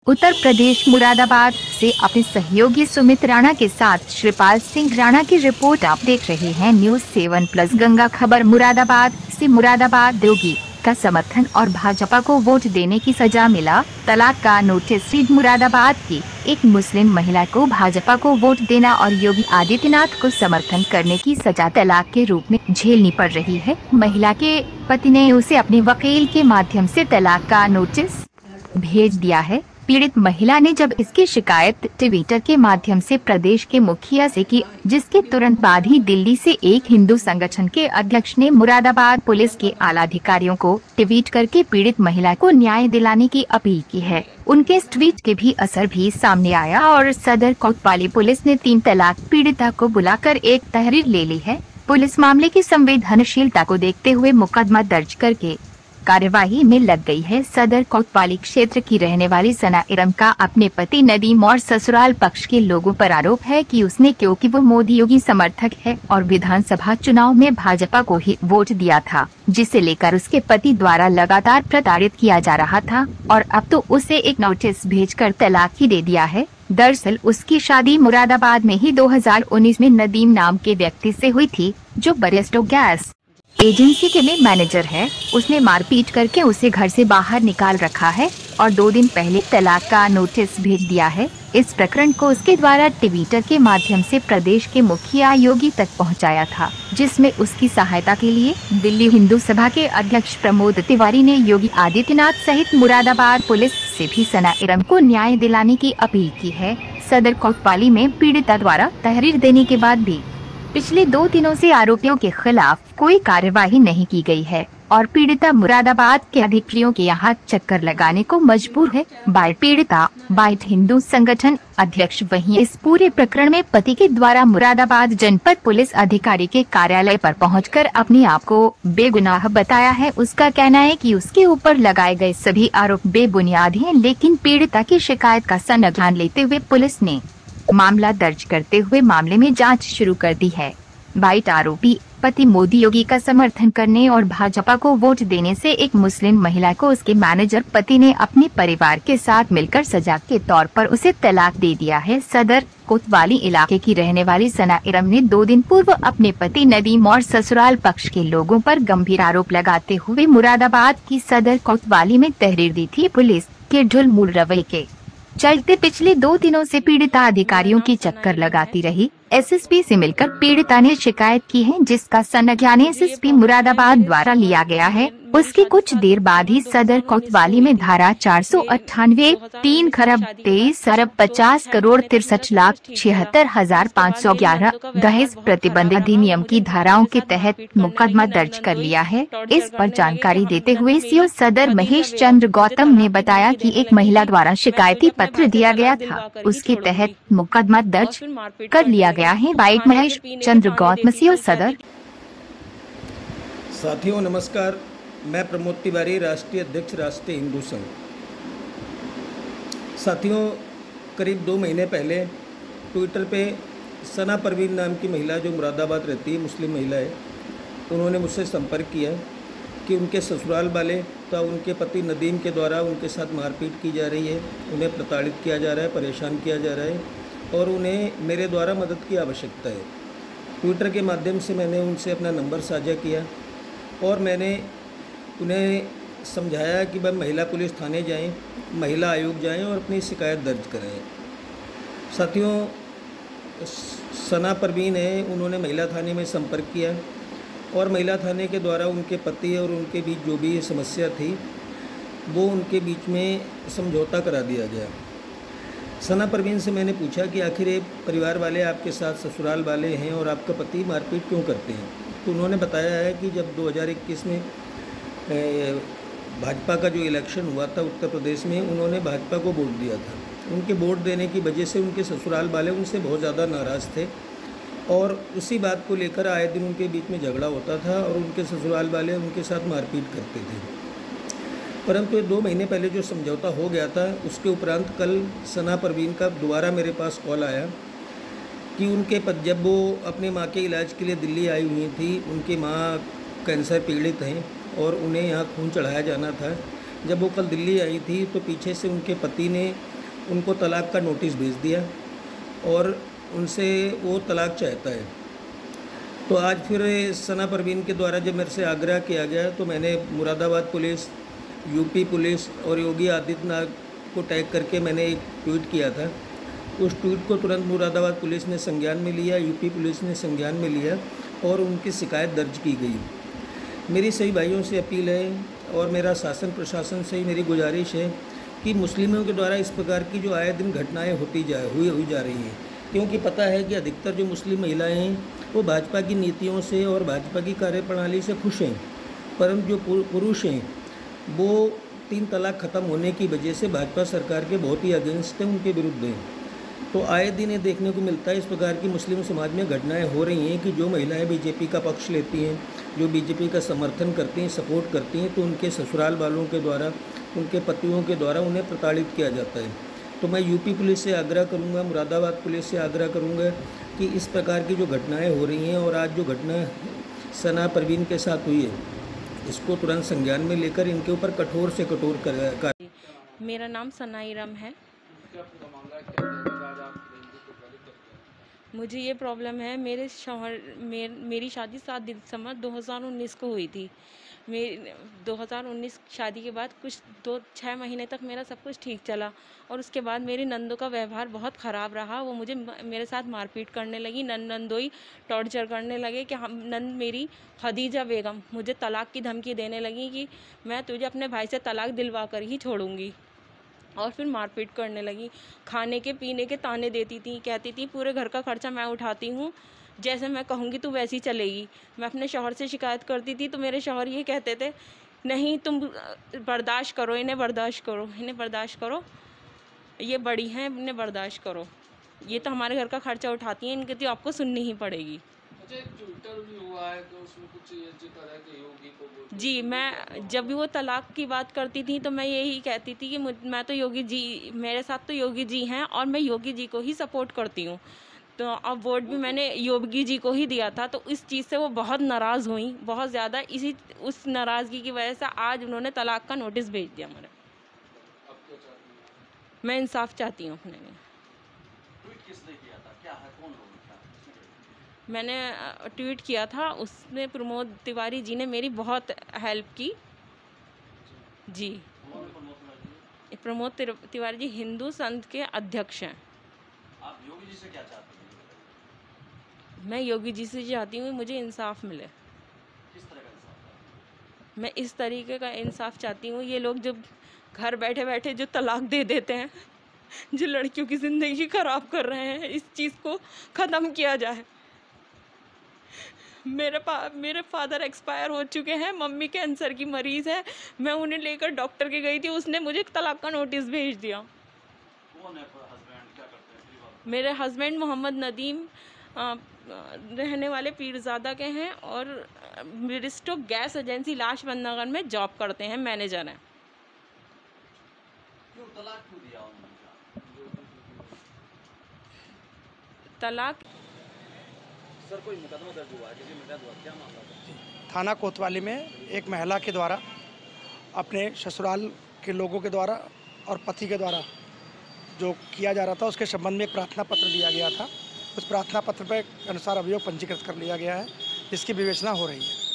उत्तर प्रदेश मुरादाबाद से अपने सहयोगी सुमित राणा के साथ श्रीपाल सिंह राणा की रिपोर्ट आप देख रहे हैं न्यूज़ 7+ गंगा खबर। मुरादाबाद से मुरादाबाद योगी का समर्थन और भाजपा को वोट देने की सजा मिला, तलाक का नोटिस। मुरादाबाद की एक मुस्लिम महिला को भाजपा को वोट देना और योगी आदित्यनाथ को समर्थन करने की सजा तलाक के रूप में झेलनी पड़ रही है। महिला के पति ने उसे अपने वकील के माध्यम से तलाक का नोटिस भेज दिया है। पीड़ित महिला ने जब इसकी शिकायत ट्विटर के माध्यम से प्रदेश के मुखिया से की, जिसके तुरंत बाद ही दिल्ली से एक हिंदू संगठन के अध्यक्ष ने मुरादाबाद पुलिस के आला अधिकारियों को ट्वीट करके पीड़ित महिला को न्याय दिलाने की अपील की है। उनके इस ट्वीट के भी असर भी सामने आया और सदर कोतवाली पुलिस ने 3 तलाक पीड़िता को बुलाकर एक तहरीर ले ली है। पुलिस मामले की संवेदनशीलता को देखते हुए मुकदमा दर्ज करके कार्यवाही में लग गई है। सदर कोतवाली क्षेत्र की रहने वाली सना इरम का अपने पति नदीम और ससुराल पक्ष के लोगों पर आरोप है कि उसने, क्योंकि वो मोदी योगी समर्थक है और विधानसभा चुनाव में भाजपा को ही वोट दिया था, जिसे लेकर उसके पति द्वारा लगातार प्रताड़ित किया जा रहा था और अब तो उसे एक नोटिस भेजकर तलाक ही दे दिया है। दरअसल उसकी शादी मुरादाबाद में ही 2019 में नदीम नाम के व्यक्ति से हुई थी, जो बरिस्टो गैस एजेंसी के में मैनेजर है। उसने मारपीट करके उसे घर से बाहर निकाल रखा है और 2 दिन पहले तलाक का नोटिस भेज दिया है। इस प्रकरण को उसके द्वारा ट्विटर के माध्यम से प्रदेश के मुखिया योगी तक पहुंचाया था, जिसमें उसकी सहायता के लिए दिल्ली हिंदू सभा के अध्यक्ष प्रमोद तिवारी ने योगी आदित्यनाथ सहित मुरादाबाद पुलिस से भी सना इरम को न्याय दिलाने की अपील की है। सदर कोतवाली में पीड़िता द्वारा तहरीर देने के बाद भी पिछले 2 दिनों से आरोपियों के खिलाफ कोई कार्यवाही नहीं की गई है और पीड़िता मुरादाबाद के अधिकारियों के यहाँ चक्कर लगाने को मजबूर है। पीड़िता बाइट हिंदू संगठन अध्यक्ष वहीं इस पूरे प्रकरण में पति के द्वारा मुरादाबाद जनपद पुलिस अधिकारी के कार्यालय पर पहुंचकर अपने आप को बेगुनाह बताया है। उसका कहना है कि उसके ऊपर लगाए गए सभी आरोप बेबुनियाद हैं, लेकिन पीड़िता की शिकायत का संज्ञान लेते हुए पुलिस ने मामला दर्ज करते हुए मामले में जांच शुरू कर दी है। बाइट आरोपी पति मोदी योगी का समर्थन करने और भाजपा को वोट देने से एक मुस्लिम महिला को उसके मैनेजर पति ने अपने परिवार के साथ मिलकर सजा के तौर पर उसे तलाक दे दिया है। सदर कोतवाली इलाके की रहने वाली सना इरम ने 2 दिन पूर्व अपने पति नदीम और ससुराल पक्ष के लोगों पर गंभीर आरोप लगाते हुए मुरादाबाद की सदर कोतवाली में तहरीर दी थी। पुलिस के ढुलमुल रवैये के चलते पिछले 2 दिनों से पीड़िता अधिकारियों की चक्कर लगाती रही। एसएसपी से मिलकर पीड़िता ने शिकायत की है, जिसका संज्ञान एसएसपी मुरादाबाद द्वारा लिया गया है। उसकी कुछ देर बाद ही सदर कोतवाली में धारा 498 3,23,50,63,63,76,511 दहेज प्रतिबंध अधिनियम की धाराओं के तहत मुकदमा दर्ज कर लिया है। इस पर जानकारी देते हुए सीओ सदर महेश चंद्र गौतम ने बताया कि एक महिला द्वारा शिकायती पत्र दिया गया था, उसके तहत मुकदमा दर्ज कर लिया गया है। बाइट महेश चंद्र गौतम सीओ सदर। साथियों नमस्कार, मैं प्रमोद तिवारी, राष्ट्रीय अध्यक्ष राष्ट्रीय हिंदू संघ। साथियों, करीब 2 महीने पहले ट्विटर पे सना परवीन नाम की महिला जो मुरादाबाद रहती है, मुस्लिम महिला है, उन्होंने मुझसे संपर्क किया कि उनके ससुराल वाले तो उनके पति नदीम के द्वारा उनके साथ मारपीट की जा रही है, उन्हें प्रताड़ित किया जा रहा है, परेशान किया जा रहा है और उन्हें मेरे द्वारा मदद की आवश्यकता है। ट्विटर के माध्यम से मैंने उनसे अपना नंबर साझा किया और मैंने उन्हें समझाया कि वह महिला पुलिस थाने जाएं, महिला आयोग जाएं और अपनी शिकायत दर्ज करें। साथियों, सना परवीन है, उन्होंने महिला थाने में संपर्क किया और महिला थाने के द्वारा उनके पति और उनके बीच जो भी समस्या थी वो उनके बीच में समझौता करा दिया गया। सना परवीन से मैंने पूछा कि आखिर ये परिवार वाले आपके साथ ससुराल वाले हैं और आपका पति मारपीट क्यों करते हैं। तो उन्होंने बताया है कि जब 2021 में भाजपा का जो इलेक्शन हुआ था उत्तर प्रदेश में, उन्होंने भाजपा को वोट दिया था। उनके वोट देने की वजह से उनके ससुराल वाले उनसे बहुत ज़्यादा नाराज़ थे और उसी बात को लेकर आए दिन उनके बीच में झगड़ा होता था और उनके ससुराल वाले उनके साथ मारपीट करते थे। परंतु 2 महीने पहले जो समझौता हो गया था, उसके उपरांत कल सना परवीन का दोबारा मेरे पास कॉल आया कि उनके जब वो अपने माँ के इलाज के लिए दिल्ली आई हुई थी, उनकी माँ कैंसर पीड़ित हैं और उन्हें यहाँ खून चढ़ाया जाना था। जब वो कल दिल्ली आई थी तो पीछे से उनके पति ने उनको तलाक़ का नोटिस भेज दिया और उनसे वो तलाक़ चाहता है। तो आज फिर सना परवीन के द्वारा जब मेरे से आग्रह किया गया तो मैंने मुरादाबाद पुलिस, यूपी पुलिस और योगी आदित्यनाथ को टैग करके मैंने एक ट्वीट किया था। उस ट्वीट को तुरंत मुरादाबाद पुलिस ने संज्ञान में लिया, यूपी पुलिस ने संज्ञान में लिया और उनकी शिकायत दर्ज की गई। मेरी सभी भाइयों से अपील है और मेरा शासन प्रशासन से मेरी गुजारिश है कि मुस्लिमों के द्वारा इस प्रकार की जो आए दिन घटनाएं हुई जा रही हैं, क्योंकि पता है कि अधिकतर जो मुस्लिम महिलाएं हैं वो भाजपा की नीतियों से और भाजपा की कार्यप्रणाली से खुश हैं, परंतु जो पुरुष हैं वो 3 तलाक ख़त्म होने की वजह से भाजपा सरकार के बहुत ही अगेंस्ट हैं, उनके विरुद्ध हैं। तो आए दिन ये देखने को मिलता है इस प्रकार की मुस्लिम समाज में घटनाएं हो रही हैं कि जो महिलाएं बीजेपी का पक्ष लेती हैं, जो बीजेपी का समर्थन करती हैं, सपोर्ट करती हैं, तो उनके ससुराल वालों के द्वारा, उनके पतियों के द्वारा उन्हें प्रताड़ित किया जाता है। तो मैं यूपी पुलिस से आग्रह करूंगा, मुरादाबाद पुलिस से आग्रह करूंगा कि इस प्रकार की जो घटनाएं हो रही हैं और आज जो घटना सना परवीन के साथ हुई है, इसको तुरंत संज्ञान में लेकर इनके ऊपर कठोर से कठोर कार्य। मेरा नाम सनाईरम है। मुझे ये प्रॉब्लम है, मेरे शौहर मेरी शादी 7 दिसंबर 2019 को हुई थी। 2019 शादी के बाद कुछ 2-6 महीने तक मेरा सब कुछ ठीक चला और उसके बाद मेरी नंदों का व्यवहार बहुत ख़राब रहा। वो मेरे साथ मारपीट करने लगी, नंदोई टॉर्चर करने लगे कि हम नंद मेरी खदीजा बेगम मुझे तलाक की धमकी देने लगी कि मैं तुझे अपने भाई से तलाक दिलवा कर ही छोड़ूंगी, और फिर मारपीट करने लगी। खाने के पीने के ताने देती थी, कहती थी पूरे घर का खर्चा मैं उठाती हूँ, जैसे मैं कहूँगी तू वैसी चलेगी। मैं अपने शौहर से शिकायत करती थी तो मेरे शौहर ये कहते थे नहीं तुम बर्दाश्त करो, इन्हें बर्दाश्त करो, इन्हें बर्दाश्त करो, ये बड़ी हैं, इन्हें बर्दाश्त करो, ये तो हमारे घर का खर्चा उठाती हैं, इनकी तो आपको सुननी ही पड़ेगी। ट्विटर भी हुआ है तो उसमें कुछ ये जिक्र है कि योगी को जी, मैं जब भी वो तलाक की बात करती थी तो मैं यही कहती थी कि मैं तो योगी जी, मेरे साथ तो योगी जी हैं और मैं योगी जी को ही सपोर्ट करती हूँ। तो अब वोट भी मैंने योगी जी को ही दिया था, तो इस चीज़ से वो बहुत नाराज़ हुई, बहुत ज़्यादा। उस नाराज़गी की वजह से आज उन्होंने तलाक का नोटिस भेज दिया मुझे। मैं इंसाफ चाहती हूँ अपने लिए। ट्वीट किसने किया था, क्या है, कौन लोग था? मैंने ट्वीट किया था, उसमें प्रमोद तिवारी जी ने मेरी बहुत हेल्प की जी। प्रमोद तिवारी जी हिंदू संघ के अध्यक्ष हैं। आप योगी जी से क्या चाहते हैं? मैं योगी जी से चाहती हूँ मुझे इंसाफ मिले। किस तरह का इंसाफ? मैं इस तरीके का इंसाफ चाहती हूँ, ये लोग जब घर बैठे बैठे जो तलाक दे देते हैं, जो लड़कियों की ज़िंदगी ख़राब कर रहे हैं, इस चीज़ को ख़त्म किया जाए। मेरे फादर एक्सपायर हो चुके हैं, मम्मी कैंसर की मरीज़ है, मैं उन्हें लेकर डॉक्टर के गई थी, उसने मुझे तलाक का नोटिस भेज दिया। कौन है हस्बैंड, क्या करते हैं? मेरे हस्बैंड मोहम्मद नदीम रहने वाले पीरजादा के हैं और Bairstow gas agency Lajpat Nagar में जॉब करते हैं, मैनेजर हैं। क्यों तलाक क्यों दिया उन्होंने? तलाक सर कोई मुकदमा दर्ज हुआ है, किसी महिला द्वारा, क्या मामला था? थाना कोतवाली में एक महिला के द्वारा अपने ससुराल के लोगों के द्वारा और पति के द्वारा जो किया जा रहा था उसके संबंध में एक प्रार्थना पत्र दिया गया था। उस प्रार्थना पत्र पर अनुसार अभियोग पंजीकृत कर लिया गया है, जिसकी विवेचना हो रही है।